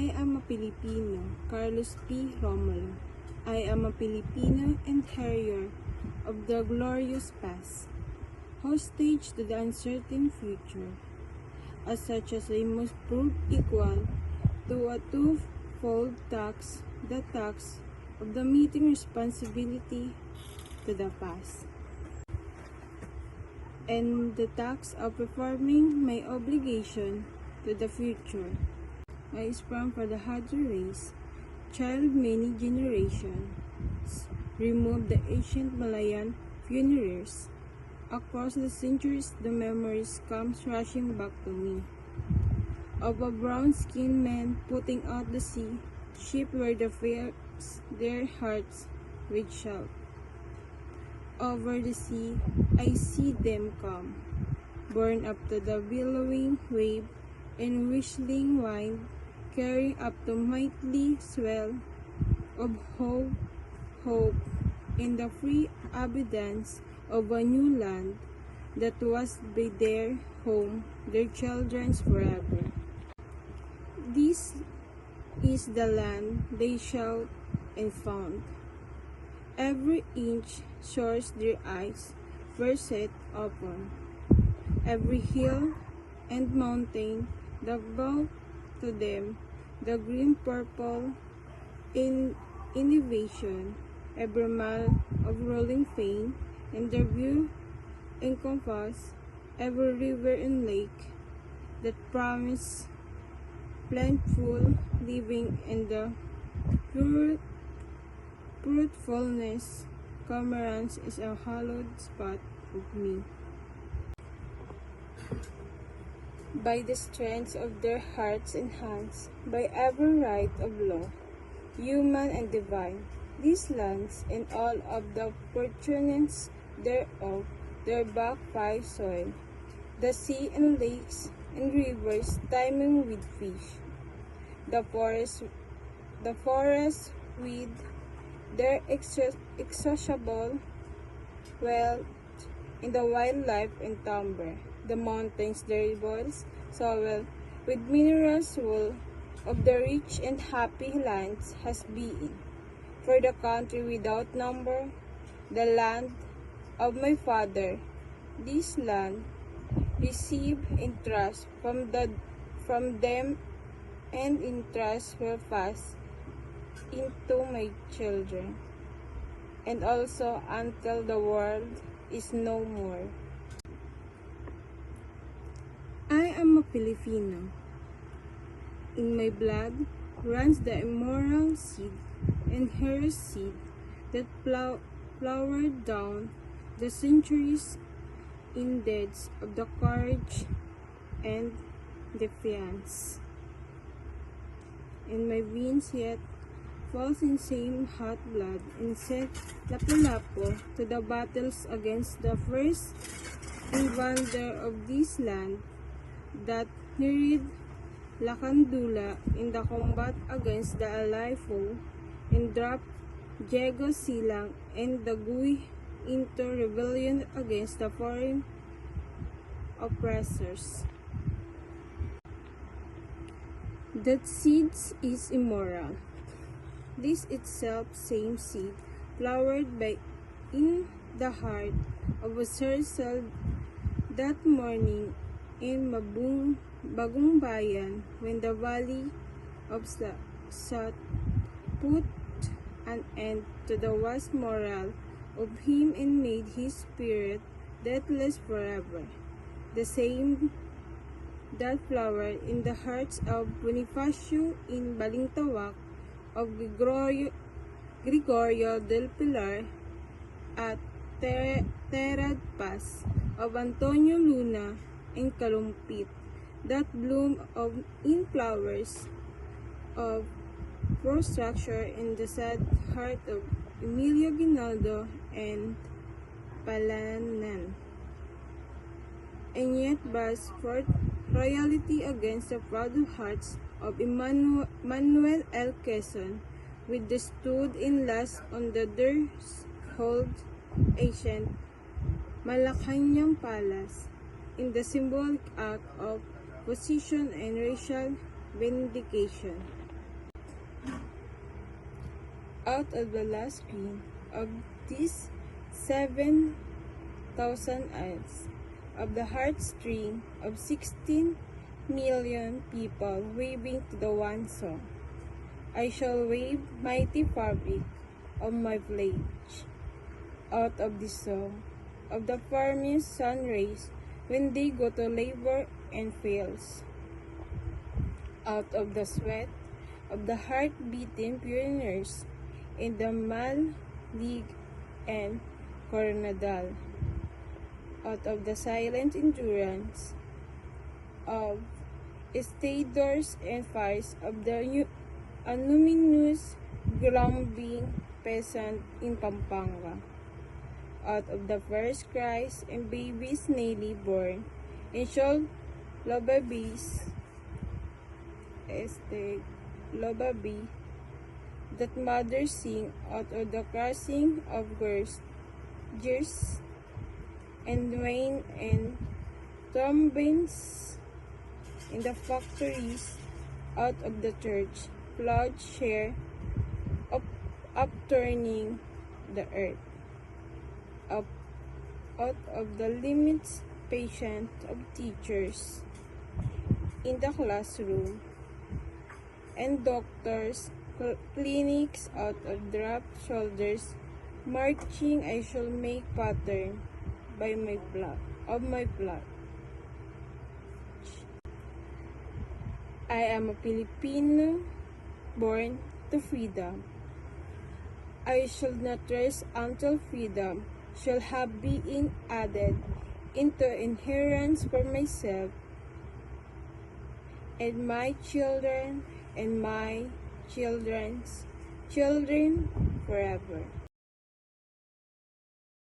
I am a Filipino, Carlos P. Romulo. I am a Filipino and carrier of the glorious past, hostage to the uncertain future. As such as I must prove equal to a twofold tax, the tax of the meeting responsibility to the past, and the tax of performing my obligation to the future. I sprung for the Hadra race, child of many generations, removed the ancient Malayan funerals. Across the centuries, the memories come rushing back to me, of a brown-skinned man putting out the sea, ship where the fills their hearts with shout. Over the sea, I see them come, borne up to the billowing wave and whistling wind, carrying up the mighty swell of hope, in the free abundance of a new land that was be their home, their children's forever. This is the land they shout and found. Every inch shores their eyes were set upon. Every hill and mountain that brought to them the green purple in innovation, every mile of rolling fame, and their view encompass every river and lake that promise plentiful living and the fruitfulness. Cormorants is a hallowed spot of me. By the strength of their hearts and hands, by every right of law, human and divine, these lands and all of the fortunes thereof, their back five soil, the sea and lakes and rivers teeming with fish, the forest with their exhaustible wealth in the wildlife and timber, the mountains their boils soil with minerals wool of the rich and happy lands has been, for the country without number, the land of my father, this land received in trust from them, and in trust will pass into my children, and also until the world is no more. I am a Filipino. In my blood runs the immortal seed, and her seed that flowered down the centuries in deeds of the courage and defiance. In my veins yet falls in same hot blood, and set Lapu-Lapu to the battles against the first invader of this land, that neared Lacandula in the combat against the allied foe, and dropped Diego Silang and the Gui into rebellion against the foreign oppressors. That seed is immoral. This itself same seed, flowered by in the heart of a Sercel that morning in Bagong Bayan, when the valley of Sat put an end to the vast moral of him and made his spirit deathless forever. The same that flowered in the hearts of Bonifacio in Balintawak, of Gregorio del Pilar at Terad Pass, of Antonio Luna in Kalumpit, that bloom in flowers of structure in the sad heart of Emilio Ginaldo and Palanan, and yet burst forth royalty against the proud hearts of Manuel L. Quezon, with the stood in last on the threshold ancient Malacañang Palace, in the symbolic act of position and racial vindication. out of the last grain of these 7,000 eyes, of the heartstring of 16 million people waving to the one song. I shall wave mighty fabric of my pledge out of this song, of the farmers' sun rays when they go to labor and fails, out of the sweat of the heart-beating pioneers in the Mal League and Coronadal, out of the silent endurance of stadors and fires of the anonymous grumbling peasant in Pampanga, out of the first cries and babies newly born, and shall lullabies, lullaby that mothers sing out of the crushing of gears and rain and trombons in the factories, out of the church, plowshare upturning the earth, out of the limits patient of teachers in the classroom, and doctors, clinics out of dropped shoulders, marching I shall make pattern by my plot of my plot. I am a Filipino born to freedom. I shall not rest until freedom shall have been added into inheritance for myself and my children and my children's children forever.